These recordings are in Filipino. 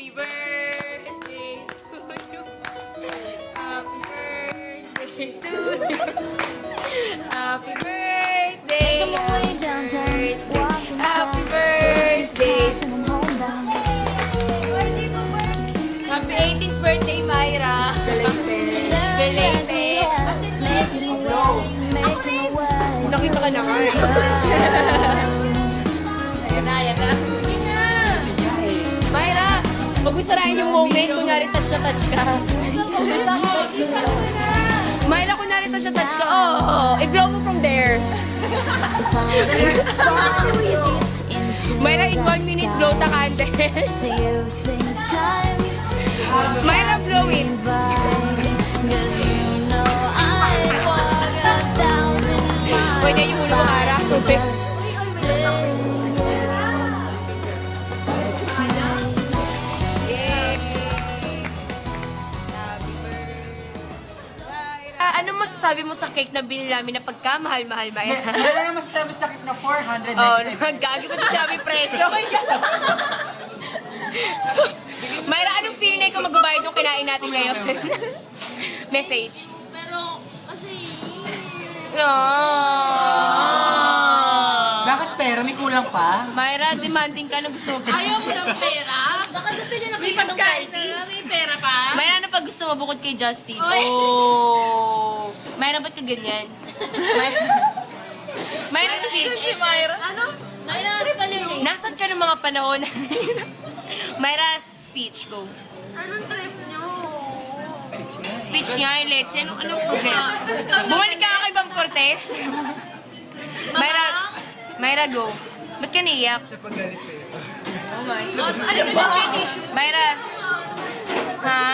Happy birthday to you. Happy birthday to you. Happy birthday. Happy birthday. Happy 18th birthday, Myra. Belated. Nakita ka na nga. Ayan na, ayan na. Myra, huwag mo sarain yung moment. Kunyari touch na touch ka. Myra, kunyari touch na touch ka. Oh, i-blow mo from there. Myra, in 1 minute, blow the candle. Myra, blow it. Pwede yung ulo ko, Ara. Ano masasabi mo sa cake na binili namin na pagkamahal-mahal ba yan? Wala na masasabi sa akin na 400. Oh, gagi pa sinabi presyo. Myra, anong feel na ikaw magbabayad nung kinain natin ngayon? Message. Pero, kasi... Bakit pera? May kulang pa? Myra, demanding ka na gusto mo. Ayaw mo ng pera? Baka gusto niya na may pagkain na may pera pa? Myra, ano pag gusto mo bukod kay Justin? Oy. Oh. Myra, ba't ka ganyan? Myra, speech. Si Myra? Ano? Myra, pala yun eh. Nasaan ka ng mga panahon? Myra, speech, go. Anong trip niyo? Speech niya, yung leche. Anong problema? Bumalik ka kay Bam Cortez. Myra, go. Ba't ka naiyak? Oh my God. Ano ba? Myra. Ha?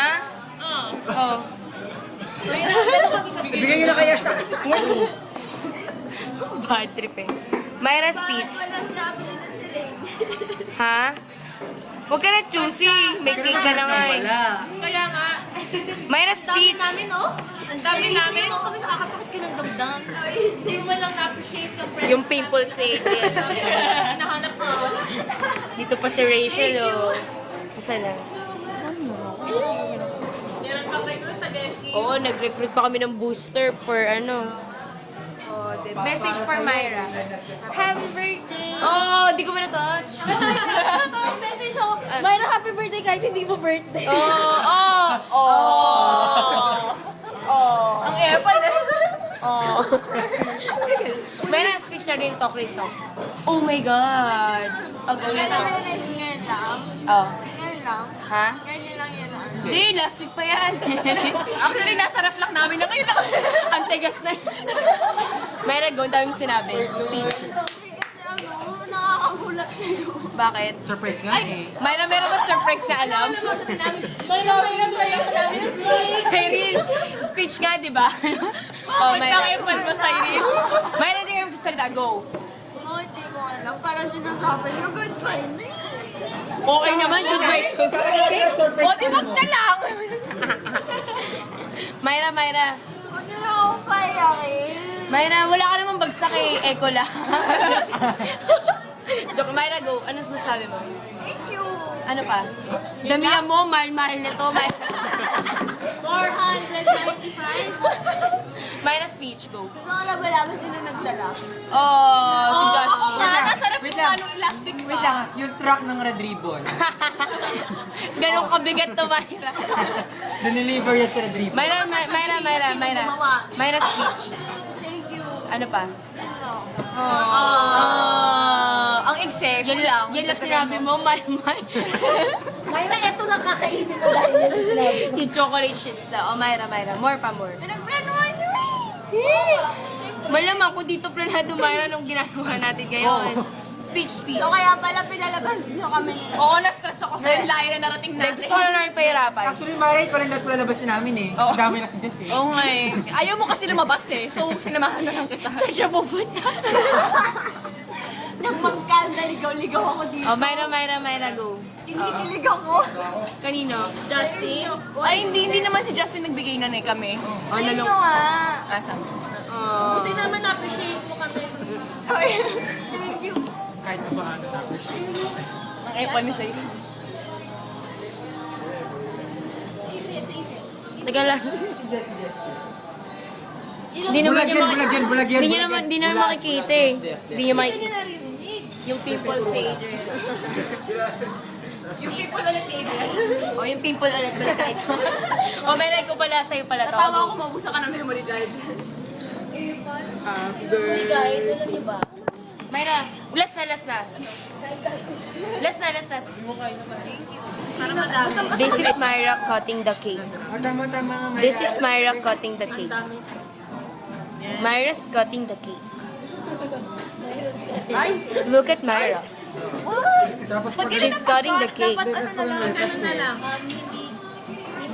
Oh. Bigyan nyo na kaya sa akin. Bad trip eh. Myra, speech. Ha? Huwag ka na choosy. May cake ka na nga eh. Kaya nga. Myra, Dami speech. namin, oh. Ang dami namin. Hindi mo kami nakakasakit ka ng damdam. Hindi mo lang na-appreciate yung presence. Yung pimples sa yan. Hinahanap ko. Dito pa si Rachel, oh. Saan na? Meron pa recruit sa Gelsky. Oo, nag-recruit pa kami ng booster for ano. Oh, message for Myra. Happy birthday! Oh, di ko ba na-touch? May message ako. Myra, happy birthday kahit hindi mo birthday. Ang epal eh. Myra, speech na rin talk rin talk. Oh my God. Ngayon lang. Oh. Ngayon lang. Ha? Ngayon lang yan. Di, last week pa yan. Actually, nasa ref lang namin na ngayon lang. Ang tigas na. Myra, go. Ang dami mong sinabi. Speech. Nakakagulat kayo. Bakit? Surprise nga eh. Myra, meron ba surprise na alam? Myra, Cyril, speech nga, di ba? Oh, Myra. mo, Cyril? Myra, di kayo magsasalita. Go. Oh, hindi ko alam. Parang sinasabi niyo, goodbye na yun. Okay naman, good way. O, di wag na lang. Myra. Huwag niyo na ako payakin. Myra, wala ka namang bagsak eh. Echo lang. Joke, Myra, go. Ano masasabi mo? Thank you. Ano pa? Damihan mo, mahal-mahal nito. 495. Myra, speech, go. Gusto ko na malaman sino nagdala. Oh, si Justin. Nasa ref Wait ko lang. anong elastic pa. Wait lang, yung truck ng Red Ribbon. Ganong kabigat to, Myra. Deliver yan sa Red Ribbon. Myra, speech. Thank you. Ano pa? Ang exec. Yan lang sinabi mo, mahal-mahal. Myra, eto lang kakainin mo dahil yan ang sinabi. Yung chocolate shits na. Oh, Myra. More pa, more. Pinagplanuhan niyo eh. Malamang kung dito planado, Myra, nung ginagawa natin ngayon. Speech. So kaya pala pinalabas niyo kami. Oo, na-stress ako sa layo na narating Hindi, gusto ko na namin pahirapan. Actually, Mara, ikaw rin nagpalalabasin namin eh. Oo. Ang dami na si Jess eh. Oo nga eh. Ayaw mo kasi lumabas eh. So sinamahan na lang kita. Saan siya pupunta? Nang magkanda, ligaw-ligaw ako dito. Oh, Myra, go. Kinikilig ako. Kanino? Justin? Ay, hindi naman si Justin nagbigay na kami. Oh, Ayun nalong. nga. Asa? Oh. Buti naman na-appreciate mo kami. Ay, thank you. Kahit na paano na-appreciate. Ang epal ni Sayo. Teka lang. Hindi naman Bulag niya yan, bulag yan, bulag yan. Hindi niya bulag naman, yan. hindi naman Bulag. makikita eh. Hindi niya Hindi makikita. narinig. Yung people sager. Yung people ulit Adrian. O yung pimple ulit balik tayo. O meron ko pala sa'yo pala to. Natawa ako mabusa ka ng memory card. Hey guys, alam niyo ba? Myra, last na. Last na. Para madami. This is Myra cutting the cake. Ah, tama nga, Myra. This is Myra cutting the cake. Myra's cutting the cake. Look at Myra. Tapos Pag She's cutting the cake. Dapat ano na lang.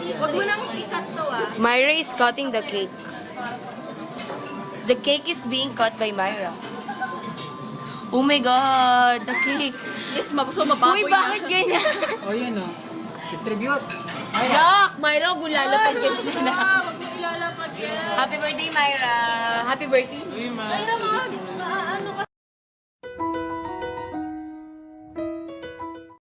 Huwag mo nang i-cut to ah. Myra is cutting the cake. The cake is being cut by Myra. Oh my God, the cake. Yes, so mababoy Uy, na. bakit ganyan? Oh, yun o. Distribute. Yak! Myra, bulalapad ka dyan. Ah, huwag mo ilalapag yan. Happy birthday, Myra. Happy birthday. Ay, naman.